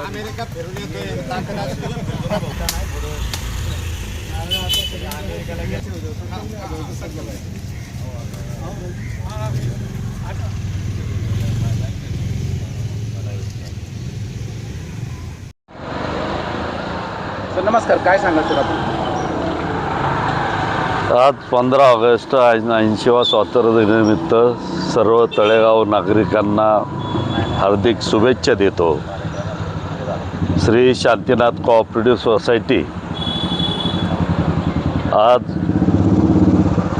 America फिरून येतोय ताकद असली तर फिरतो भाऊ नाही थोडं अमेरिकाला घ्यायचं सर नमस्कार, काय सांगाल सर आपण? आज 15 ऑगस्ट 80वा स्वातंत्र्य दिनानिमित्त सर्व तळेगाव नागरिकांना हार्दिक शुभेच्छा देतो. श्री शांतीनाथ कोऑपरेटिव्ह सोसायटी आज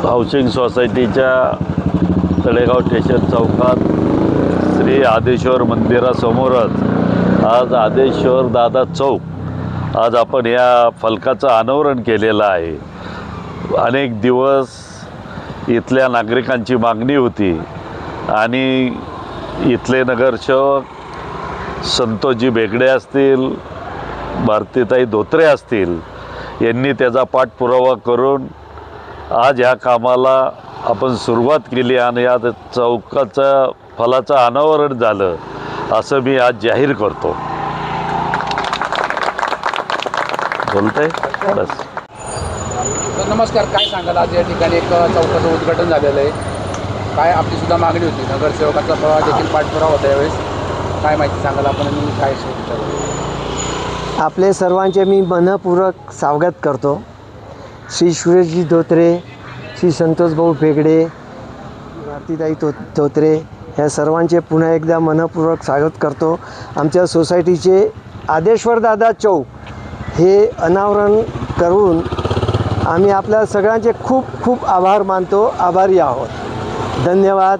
हाऊसिंग सोसायटीच्या तळेगाव स्टेशन चौकात श्री आदेश्वर मंदिरासमोरच आज आदेश्वर दादा चौक आज आपण या फलकाचं अनावरण केलेलं आहे. अनेक दिवस इथल्या नागरिकांची मागणी होती आणि इथले नगरसेवक संतोषजी बेगडे असतील, भारतीताई धोत्रे असतील यांनी त्याचा पाठपुरावा करून आज ह्या कामाला आपण सुरुवात केली आणि या चौकाचं फलाचं अनावरण झालं असं मी आज जाहीर करतो. बोलतंय बस. सर नमस्कार, काय सांगाल? आज या ठिकाणी एक चौकाचं उद्घाटन झालेलं आहे. काय आपली सुद्धा मागणी होती, नगरसेवकाचा देखील पाठपुरावा होता यावेळेस, काय माहिती सांगाल आपण आणि काय विचार? आपले सर्वांचे मी मनपूर्वक स्वागत करतो. श्री सुरेशजी धोत्रे, श्री संतोष भाऊ बेगडे, भारतीताई धोत्रे ह्या सर्वांचे पुन्हा एकदा मनपूर्वक स्वागत करतो. आमच्या सोसायटीचे आदेश्वरदादा चौक हे अनावरण करून आम्ही आपल्या सगळ्यांचे खूप खूप आभार मानतो, आभारी आहोत. धन्यवाद.